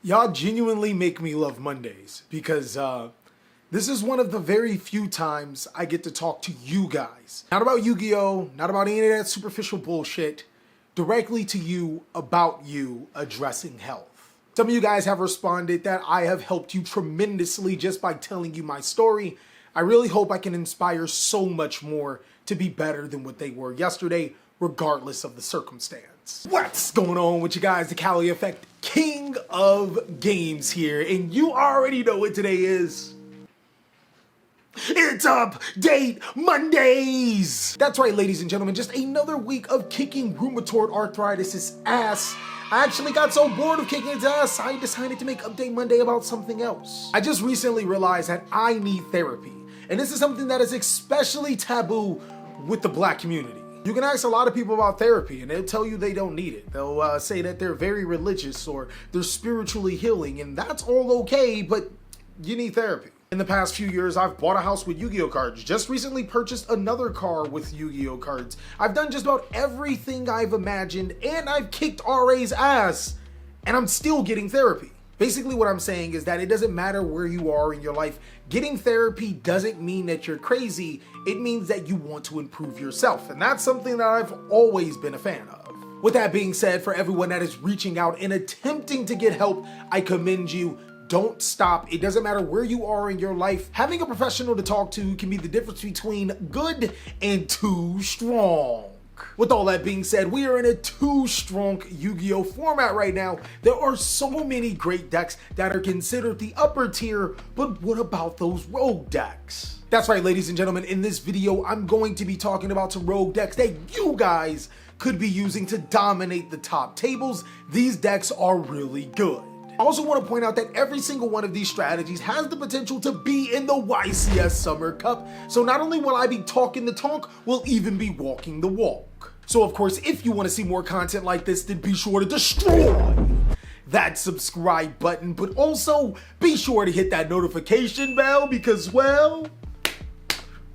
Y'all genuinely make me love Mondays because this is one of the very few times I get to talk to you guys. Not about Yu-Gi-Oh!, not about any of that superficial bullshit, directly to you about you addressing health. Some of you guys have responded that I have helped you tremendously just by telling you my story. I really hope I can inspire so much more to be better than what they were yesterday, regardless of the circumstance. What's going on with you guys? TheCaliEffect, king of games here, and you already know what today is. It's Update Mondays! That's right, ladies and gentlemen, just another week of kicking rheumatoid arthritis' ass. I actually got so bored of kicking its ass, I decided to make Update Monday about something else. I just recently realized that I need therapy, and this is something that is especially taboo with the black community. You can ask a lot of people about therapy and they'll tell you they don't need it. They'll say that they're very religious or they're spiritually healing, and that's all okay, but you need therapy. In the past few years, I've bought a house with Yu-Gi-Oh cards, just recently purchased another car with Yu-Gi-Oh cards. I've done just about everything I've imagined, and I've kicked RA's ass, and I'm still getting therapy. Basically what I'm saying is that it doesn't matter where you are in your life. Getting therapy doesn't mean that you're crazy. It means that you want to improve yourself, and that's something that I've always been a fan of. With that being said, for everyone that is reaching out and attempting to get help, I commend you. Don't stop. It doesn't matter where you are in your life. Having a professional to talk to can be the difference between good and too strong. With all that being said, we are in a too strong Yu-Gi-Oh format right now. There are so many great decks that are considered the upper tier, but what about those rogue decks? That's right, ladies and gentlemen, in this video, I'm going to be talking about some rogue decks that you guys could be using to dominate the top tables. These decks are really good. I also want to point out that every single one of these strategies has the potential to be in the YCS Summer Cup, so not only will I be talking the talk, we'll even be walking the walk. So of course, if you want to see more content like this, then be sure to destroy that subscribe button, but also be sure to hit that notification bell because, well,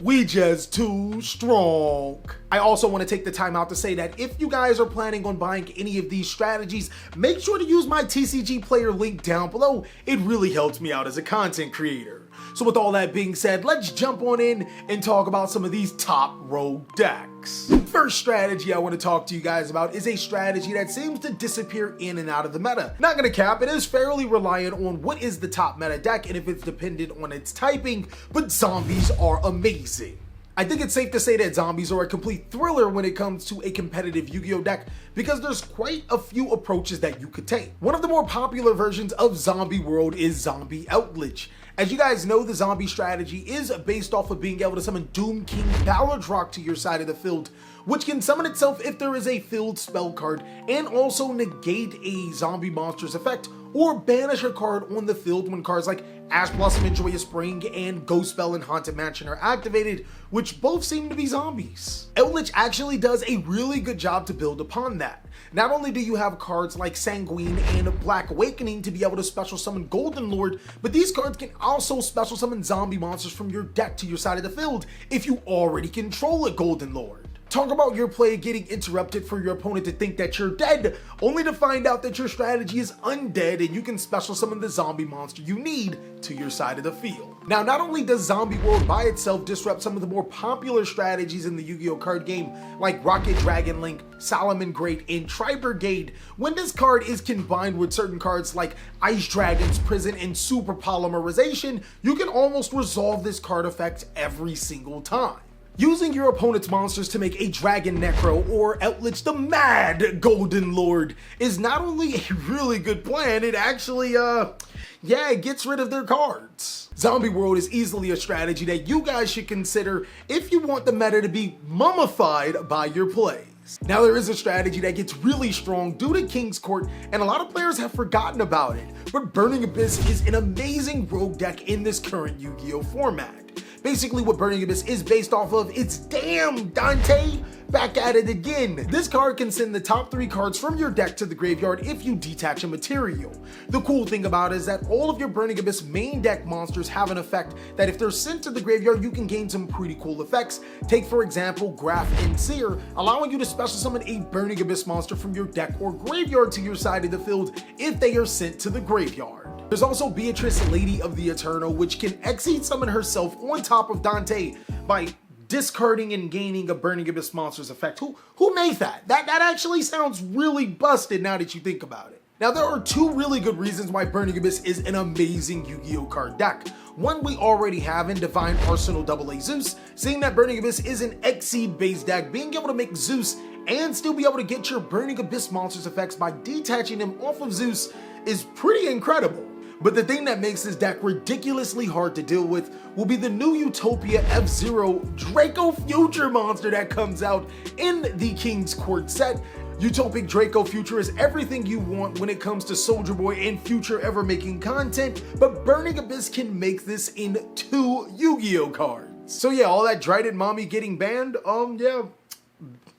we just too strong. I also want to take the time out to say that if you guys are planning on buying any of these strategies, make sure to use my TCG player link down below. It really helps me out as a content creator. So with all that being said, let's jump on in and talk about some of these top rogue decks. First strategy I want to talk to you guys about is a strategy that seems to disappear in and out of the meta. Not gonna cap, it is fairly reliant on what is the top meta deck and if it's dependent on its typing, but zombies are amazing. I think it's safe to say that zombies are a complete thriller when it comes to a competitive Yu-Gi-Oh deck because there's quite a few approaches that you could take. One of the more popular versions of Zombie World is Zombie Outledge. As you guys know, the zombie strategy is based off of being able to summon Doom King Ballard Rock to your side of the field, which can summon itself if there is a field spell card and also negate a zombie monster's effect or banish a card on the field when cards like Ash Blossom and Joyous Spring and Ghost Spell and Haunted Mansion are activated, which both seem to be zombies. Outledge actually does a really good job to build upon that. Not only do you have cards like Sanguine and Black Awakening to be able to special summon Golden Lord, but these cards can also special summon zombie monsters from your deck to your side of the field if you already control a Golden Lord. Talk about your play getting interrupted for your opponent to think that you're dead, only to find out that your strategy is undead and you can special summon the zombie monster you need to your side of the field. Now, not only does Zombie World by itself disrupt some of the more popular strategies in the Yu-Gi-Oh card game, like Rocket Dragon Link, Solomon Great, and Tri-Brigade, when this card is combined with certain cards like Ice Dragon's Prison and Super Polymerization, you can almost resolve this card effect every single time. Using your opponent's monsters to make a Dragon Necro or Outledge the Mad Golden Lord is not only a really good plan, it actually, it gets rid of their cards. Zombie World is easily a strategy that you guys should consider if you want the meta to be mummified by your plays. Now there is a strategy that gets really strong due to King's Court and a lot of players have forgotten about it, but Burning Abyss is an amazing rogue deck in this current Yu-Gi-Oh format. Basically what Burning Abyss is based off of, it's damn Dante back at it again. This card can send the top 3 cards from your deck to the graveyard if you detach a material. The cool thing about it is that all of your Burning Abyss main deck monsters have an effect that if they're sent to the graveyard, you can gain some pretty cool effects. Take for example Graph and Seer, allowing you to special summon a Burning Abyss monster from your deck or graveyard to your side of the field if they are sent to the graveyard. There's also Beatrice, Lady of the Eternal, which can exceed summon herself on top of Dante by discarding and gaining a Burning Abyss monster's effect. Who made that? That actually sounds really busted now that you think about it. Now there are 2 really good reasons why Burning Abyss is an amazing Yu-Gi-Oh card deck. One we already have in Divine Arsenal AA Zeus, seeing that Burning Abyss is an Exceed based deck, being able to make Zeus and still be able to get your Burning Abyss monster's effects by detaching them off of Zeus is pretty incredible. But the thing that makes this deck ridiculously hard to deal with will be the new Utopia F-Zero Draco Future monster that comes out in the King's Court set. Utopic Draco Future is everything you want when it comes to Soldier Boy and Future ever making content, but Burning Abyss can make this in 2 Yu-Gi-Oh cards. So yeah, all that Dryden mommy getting banned, yeah,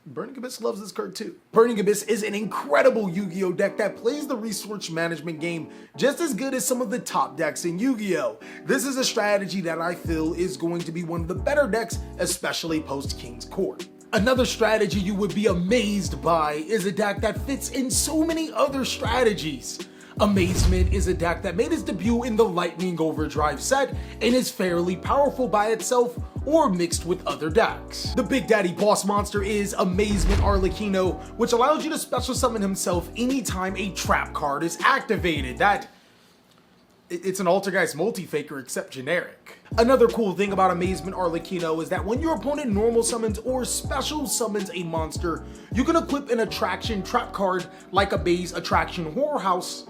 Burning Abyss loves this card too. Burning Abyss is an incredible Yu-Gi-Oh deck that plays the resource management game just as good as some of the top decks in Yu-Gi-Oh! This is a strategy that I feel is going to be one of the better decks, especially post King's Court. Another strategy you would be amazed by is a deck that fits in so many other strategies. Amazement is a deck that made its debut in the Lightning Overdrive set and is fairly powerful by itself or mixed with other decks. The Big Daddy boss monster is Amazement Arlecchino, which allows you to special summon himself anytime a trap card is activated. It's an Altergeist Multi-Faker except generic. Another cool thing about Amazement Arlecchino is that when your opponent normal summons or special summons a monster, you can equip an attraction trap card like a base attraction Horror House,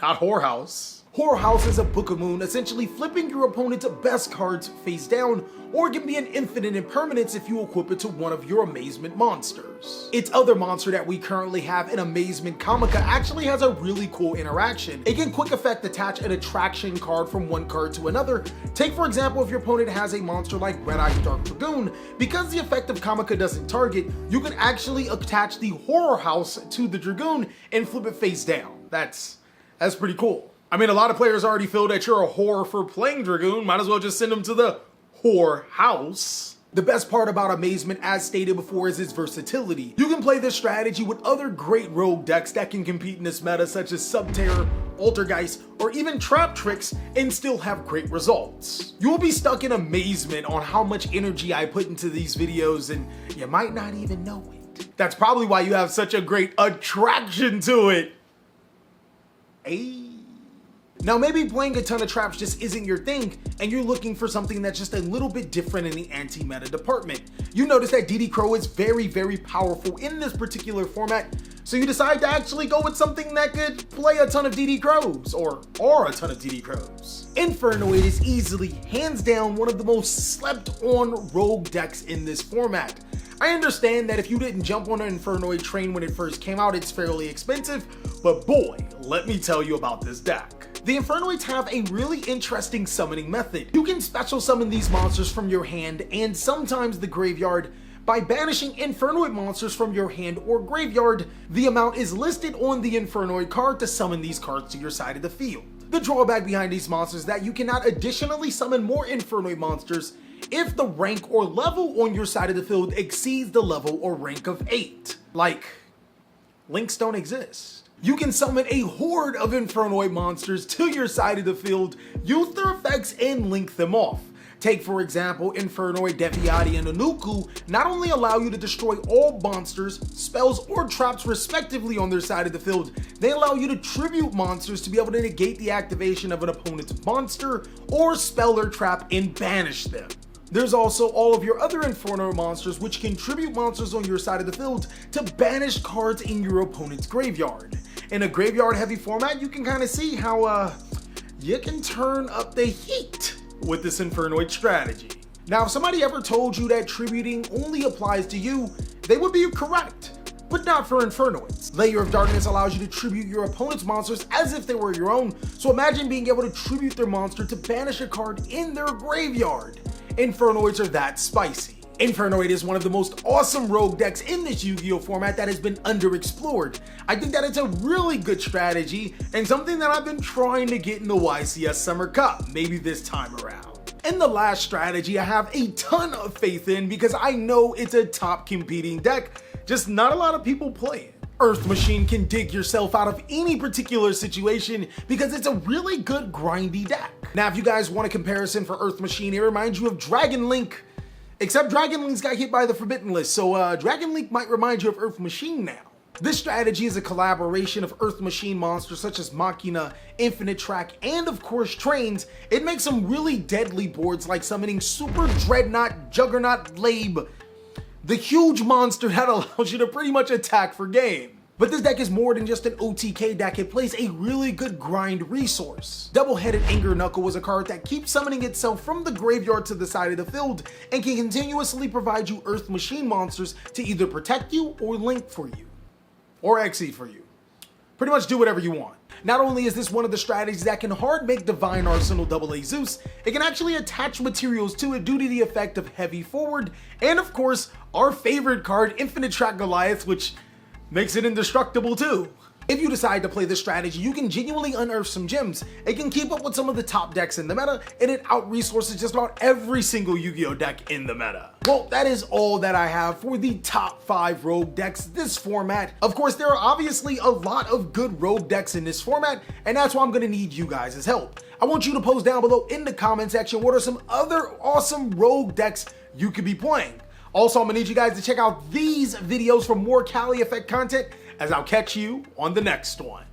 not Whorehouse. Horror House is a Book of Moon, essentially flipping your opponent's best cards face down, or it can be an infinite impermanence if you equip it to one of your Amazement monsters. Its other monster that we currently have in Amazement Comica actually has a really cool interaction. It can quick effect attach an attraction card from one card to another. Take for example if your opponent has a monster like Red-Eye Dark Dragoon, because the effect of Comica doesn't target, you can actually attach the Horror House to the Dragoon and flip it face down. That's pretty cool. I mean, a lot of players already feel that you're a whore for playing Dragoon, might as well just send them to the Whore House. The best part about Amazement, as stated before, is its versatility. You can play this strategy with other great rogue decks that can compete in this meta, such as Subterror, Altergeist, or even Trap Tricks, and still have great results. You will be stuck in amazement on how much energy I put into these videos, and you might not even know it. That's probably why you have such a great attraction to it. Ayy. Now maybe playing a ton of traps just isn't your thing and you're looking for something that's just a little bit different in the anti-meta department. You notice that DD Crow is very powerful in this particular format, so you decide to actually go with something that could play a ton of DD Crows, or a ton of DD Crows. Infernoid is easily, hands down, one of the most slept on rogue decks in this format. I understand that if you didn't jump on an Infernoid train when it first came out, it's fairly expensive, but boy, let me tell you about this deck. The Infernoids have a really interesting summoning method. You can special summon these monsters from your hand and sometimes the graveyard by banishing Infernoid monsters from your hand or graveyard. The amount is listed on the Infernoid card to summon these cards to your side of the field. The drawback behind these monsters is that you cannot additionally summon more Infernoid monsters if the rank or level on your side of the field exceeds the level or rank of 8. Like, links don't exist. You can summon a horde of Infernoid monsters to your side of the field, use their effects, and link them off. Take for example, Infernoid, Deviati, and Anuku not only allow you to destroy all monsters, spells, or traps respectively on their side of the field, they allow you to tribute monsters to be able to negate the activation of an opponent's monster or spell or trap and banish them. There's also all of your other Inferno monsters which can tribute monsters on your side of the field to banish cards in your opponent's graveyard. In a graveyard heavy format, you can kind of see how you can turn up the heat with this Infernoid strategy. Now, if somebody ever told you that tributing only applies to you, they would be correct, but not for Infernoids. Layer of Darkness allows you to tribute your opponent's monsters as if they were your own, so imagine being able to tribute their monster to banish a card in their graveyard. Infernoids are that spicy. Infernoid is one of the most awesome rogue decks in this Yu-Gi-Oh format that has been underexplored. I think that it's a really good strategy and something that I've been trying to get in the YCS Summer Cup, maybe this time around. And the last strategy I have a ton of faith in because I know it's a top competing deck, just not a lot of people play it. Earth Machine can dig yourself out of any particular situation because it's a really good grindy deck. Now if you guys want a comparison for Earth Machine, it reminds you of Dragon Link. Except Dragon Link's got hit by the Forbidden List, so Dragon Link might remind you of Earth Machine now. This strategy is a collaboration of Earth Machine monsters such as Machina, Infinite Track, and of course Trains. It makes some really deadly boards like summoning Super Dreadnought Juggernaut Labe, the huge monster that allows you to pretty much attack for game. But this deck is more than just an OTK deck, it plays a really good grind resource. Double-headed Anger Knuckle is a card that keeps summoning itself from the graveyard to the side of the field and can continuously provide you Earth Machine monsters to either protect you or link for you. Or exceed for you. Pretty much do whatever you want. Not only is this one of the strategies that can hard make Divine Arsenal AA Zeus, it can actually attach materials to it due to the effect of Heavy Forward, and of course, our favorite card, Infinite Track Goliath, which makes it indestructible too. If you decide to play this strategy, you can genuinely unearth some gems. It can keep up with some of the top decks in the meta, and it out-resources just about every single Yu-Gi-Oh deck in the meta. Well, that is all that I have for the top 5 rogue decks this format. Of course, there are obviously a lot of good rogue decks in this format, and that's why I'm gonna need you guys' help. I want you to post down below in the comment section what are some other awesome rogue decks you could be playing. Also, I'm gonna need you guys to check out these videos for more TheCaliEffect content, as I'll catch you on the next one.